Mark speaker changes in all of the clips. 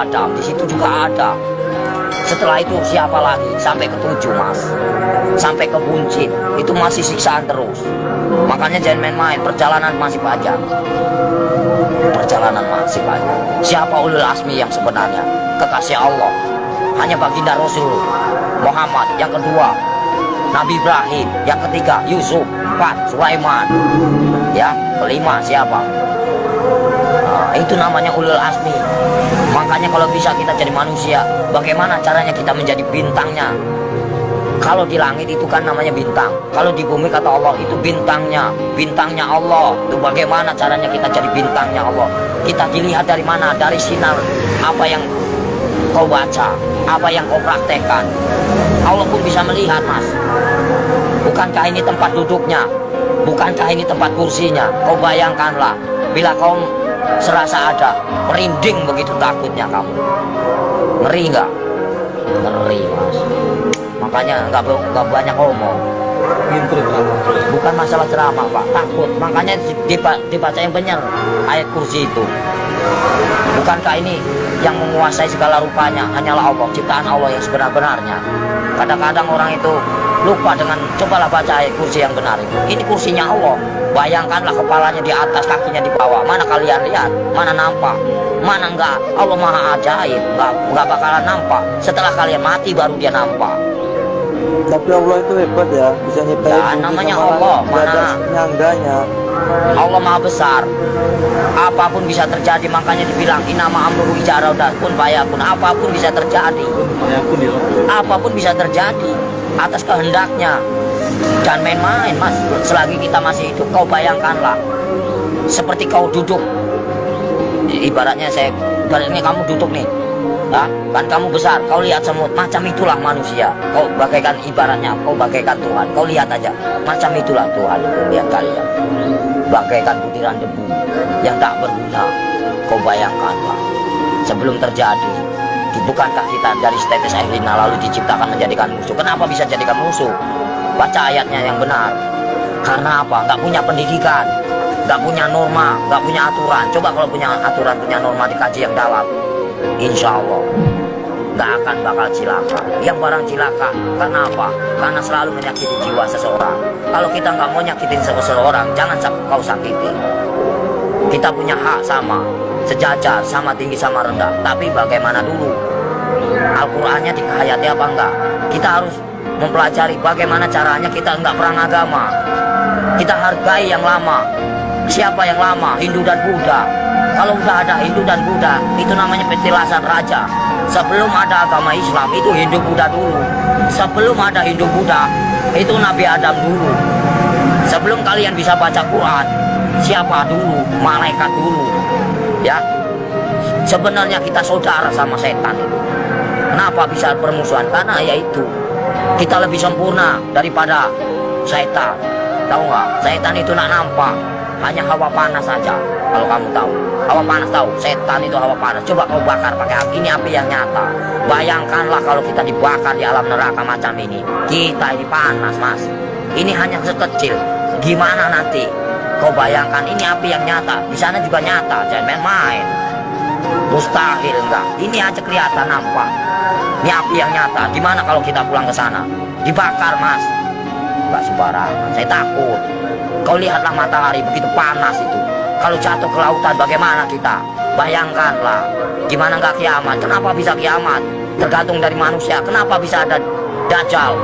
Speaker 1: Adam, di situ juga ada. Setelah itu siapa lagi? Sampai ke 7 mas, sampai ke buncit, itu masih siksaan terus. Makanya jangan main-main, perjalanan masih panjang. Perjalanan masih panjang. Siapa ulul asmi yang sebenarnya? Kekasih Allah, hanya baginda Rasul Muhammad. Yang kedua Nabi Ibrahim. Yang ketiga Yusuf. 4 Sulaiman. Ya, kelima siapa? Itu namanya ulul asmi. Makanya kalau bisa kita jadi manusia, bagaimana caranya kita menjadi bintangnya? Kalau di langit itu kan namanya bintang, kalau di bumi kata Allah itu bintangnya, bintangnya Allah. Itu bagaimana caranya kita jadi bintangnya Allah? Kita dilihat dari mana? Dari sinar apa yang kau baca, apa yang kau praktekkan. Allah pun bisa melihat mas. Bukankah ini tempat duduknya? Bukankah ini tempat kursinya? Kau bayangkanlah bila kau serasa ada merinding begitu takutnya kamu. Ngeri nggak? Ngeri mas. Makanya nggak banyak ngomong. Bukan masalah ceramah pak, takut. Makanya dibaca yang benar ayat kursi itu. Bukankah ini yang menguasai segala rupanya hanyalah Allah, ciptaan Allah yang sebenar-benarnya. Kadang-kadang orang itu lupa dengan, cobalah baca ayat kursi yang benar itu. Ini kursinya Allah. Bayangkanlah kepalanya di atas, kakinya di bawah. Mana kalian lihat? Mana nampak? Mana enggak? Allah maha ajaib. Enggak bakalan nampak. Setelah kalian mati baru dia nampak.
Speaker 2: Tapi Allah itu hebat ya, bisa nyiptain
Speaker 1: Ya, namanya Allah, mana
Speaker 2: nyangganya.
Speaker 1: Allah maha besar. Apapun bisa terjadi, makanya dibilang inama amruhu iza arada kun fayakun. Apapun bisa terjadi. Apapun bisa terjadi atas kehendaknya. Jangan main-main mas. Selagi kita masih hidup, kau bayangkanlah seperti kau duduk. Ibaratnya kamu duduk nih. Nah, kan kamu besar, kau lihat semut, macam itulah manusia. Kau bagaikan, ibaratnya kau bagaikan Tuhan. Kau lihat aja, macam itulah Tuhan. Lihat kalian, bagaikan butiran debu yang tak berguna. Kau bayangkanlah sebelum terjadi. Bukankah kita dari tetes air lina lalu diciptakan menjadikan musuh? Kenapa bisa jadikan musuh? Baca ayatnya yang benar. Karena apa? Nggak punya pendidikan, nggak punya norma, nggak punya aturan. Coba kalau punya aturan, punya norma, dikaji yang dalam, insya Allah nggak akan bakal cilaka. Yang barang cilaka karena apa? Karena selalu menyakiti jiwa seseorang. Kalau kita nggak mau nyakitin seseorang, jangan kau sakiti. Kita punya hak sama, sejajar, sama tinggi sama rendah. Tapi bagaimana dulu? Al-Qur'annya dihayati apa enggak? Kita harus mempelajari bagaimana caranya. Kita enggak perang agama, kita hargai yang lama. Siapa yang lama? Hindu dan Buddha. Kalau udah ada Hindu dan Buddha, itu namanya petilasan raja. Sebelum ada agama Islam, itu Hindu Buddha dulu. Sebelum ada Hindu Buddha, itu Nabi Adam dulu. Sebelum kalian bisa baca Quran, siapa dulu? Malaikat dulu. Ya, sebenarnya kita saudara sama setan itu. Kenapa bisa permusuhan? Karena yaitu kita lebih sempurna daripada setan. Tahu nggak? Setan itu nak nampak, hanya hawa panas saja. Kalau kamu tahu, hawa panas tahu, setan itu hawa panas. Coba kau bakar pakai api, ini api yang nyata. Bayangkanlah kalau kita dibakar di alam neraka macam ini. Kita ini panas mas. Ini hanya sekecil. Gimana nanti? Kau bayangkan, ini api yang nyata. Di sana juga nyata, jangan main-main. Mustahil enggak. Ini aja kelihatan nampak. Ini api yang nyata. Gimana kalau kita pulang ke sana? Dibakar mas. Enggak sembarangan. Saya takut. Kau lihatlah matahari begitu panas itu. Kalau jatuh ke lautan bagaimana kita? Bayangkanlah. Gimana enggak kiamat? Kenapa bisa kiamat? Tergantung dari manusia. Kenapa bisa ada Dajjal?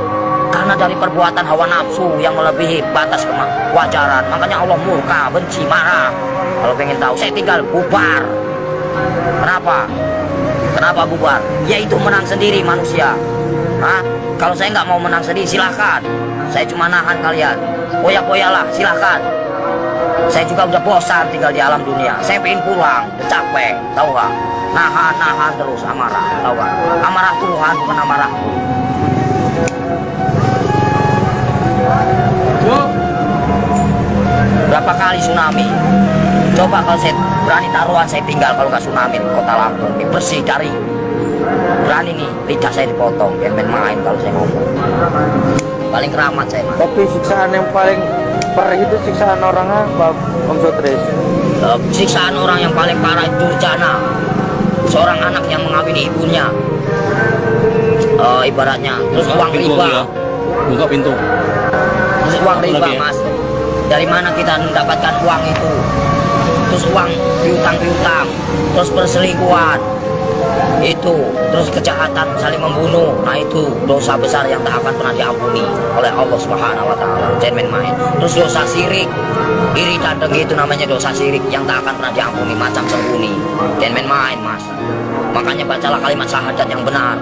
Speaker 1: Karena dari perbuatan hawa nafsu yang melebihi batas kewajaran. Makanya Allah murka, benci, marah. Kalau pengen tahu, saya tinggal bubar. Kenapa? Kenapa bubar? Yaitu menang sendiri manusia. Hah? Kalau saya nggak mau menang sendiri, silahkan. Saya cuma nahan kalian. Poya-poyalah, silahkan. Saya juga udah bosan tinggal di alam dunia. Saya pengen pulang, udah capek, tahu nggak? Nahan terus amarah, tahu nggak? Amarah Tuhan bukan amarahku. Berapa kali tsunami? Coba kalau saya berani taruhan, saya tinggal kalau nggak tsunami di kota Lampung. Ini bersih dari berani nih, lidah saya dipotong. Jangan main-main kalau saya ngomong. Paling keramat saya mas.
Speaker 2: Tapi siksaan yang paling perih itu siksaan orang apa Om Sotris?
Speaker 1: Siksaan orang yang paling parah itu durjana. seorang anak yang mengawini ibunya, ibaratnya. Terus uang riba,
Speaker 3: buka pintu.
Speaker 1: terus uang riba,
Speaker 3: Lagi ya?
Speaker 1: Mas. Dari mana kita mendapatkan uang itu? Terus uang piutang, terus perselingkuhan, itu, terus kejahatan, saling membunuh. Nah itu dosa besar yang tak akan pernah diampuni oleh Allah Subhanahu wa Ta'ala. Jangan main-main. Terus dosa syirik, iri dan dengki, itu namanya dosa syirik yang tak akan pernah diampuni, macam sembunyi. Jangan main-main, Mas. Makanya bacalah kalimat syahadat yang benar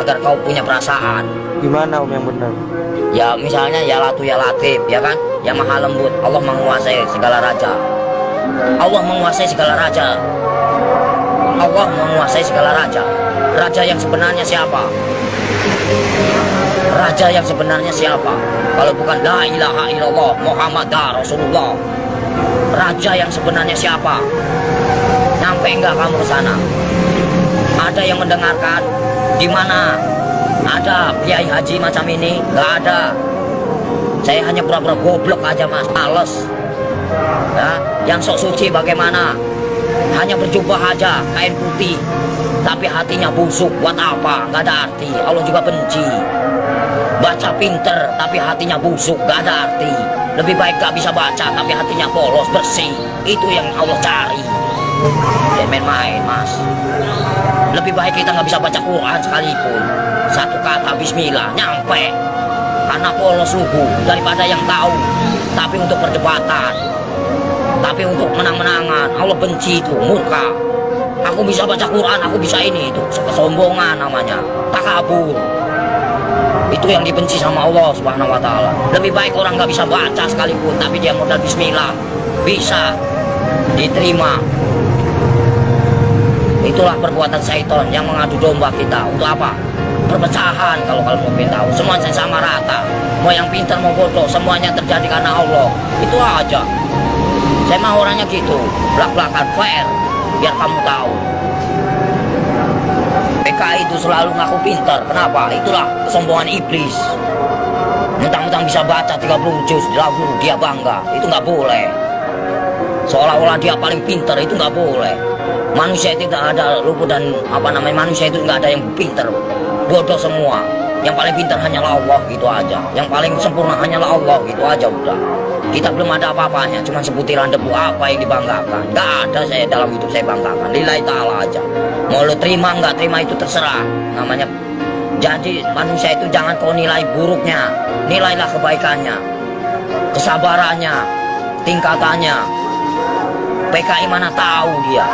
Speaker 1: agar kau punya perasaan.
Speaker 2: Gimana Om yang benar?
Speaker 1: Ya misalnya ya Latu ya Latif, ya kan? Ya Maha Lembut. Allah menguasai segala raja. Allah menguasai segala raja. Allah menguasai segala raja. Raja yang sebenarnya siapa? Raja yang sebenarnya siapa? Kalau bukan la ilaha illallah Muhammad Rasulullah. Raja yang sebenarnya siapa? Nyampe enggak kamu ke sana? Ada yang mendengarkan? Di mana ada kiai haji macam ini? Enggak ada. Saya hanya pura-pura goblok aja, Mas. Males. Ya, yang sok suci bagaimana? Hanya berjubah aja, kain putih, tapi hatinya busuk. Buat apa? Gak ada arti. Allah juga benci. Baca pinter, tapi hatinya busuk. Gak ada arti. Lebih baik gak bisa baca, tapi hatinya polos, bersih. Itu yang Allah cari. Jangan main-main, Mas. Lebih baik kita gak bisa baca Quran sekalipun. Satu kata Bismillah, nyampe. Karena polos lugu, daripada yang tahu, tapi untuk perdebatan, tapi untuk menang-menangan. Allah benci itu, murka. Aku bisa baca Quran, aku bisa ini, itu kesombongan namanya, takabur. Itu yang dibenci sama Allah Subhanahu wa Ta'ala. Lebih baik orang nggak bisa baca sekalipun, tapi dia modal bismillah, bisa diterima. Itulah perbuatan syaitan yang mengadu domba kita. Untuk apa? Perpecahan. Kalau kalian mau tahu, semuanya sama rata. Mau yang pintar mau bodoh, semuanya terjadi karena Allah. Itu aja. Saya mah orangnya gitu, belak-belakan, fair, biar kamu tahu. PKI itu selalu ngaku pintar. Kenapa? Itulah kesombongan iblis. Mentang-mentang bisa baca 30 juz, lalu dia bangga. Itu nggak boleh. Seolah-olah dia paling pintar, itu nggak boleh. Manusia itu tidak ada luput dan manusia itu nggak ada yang pintar. Bodoh semua. Yang paling pintar hanyalah Allah, gitu aja. Yang paling sempurna hanyalah Allah, gitu aja udah. Kita belum ada apa-apanya, cuma sebutiran debu. Apa yang dibanggakan? Gak ada saya dalam hidup saya banggakan. Lillahi ta'ala aja. Mau lo terima nggak terima itu terserah. Namanya. Jadi manusia itu jangan kau nilai buruknya, nilailah kebaikannya, kesabarannya, tingkatannya. PKI mana tahu dia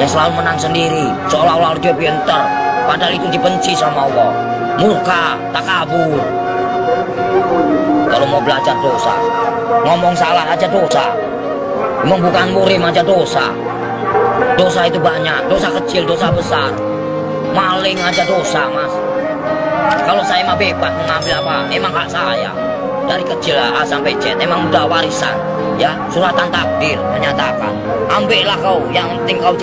Speaker 1: yang selalu menang sendiri, seolah-olah dia pintar, padahal itu dibenci sama Allah. Murka, takabur. Kalau mau belajar dosa, ngomong salah aja dosa, emang bukan murim aja dosa. Dosa itu banyak, dosa kecil, dosa besar. Maling aja dosa, Mas. Kalau saya mah bebas mengambil apa, emang hak saya. Dari kecil A sampai Z, emang udah warisan. Ya, suratan takdir menyatakan, ambillah kau, yang penting kau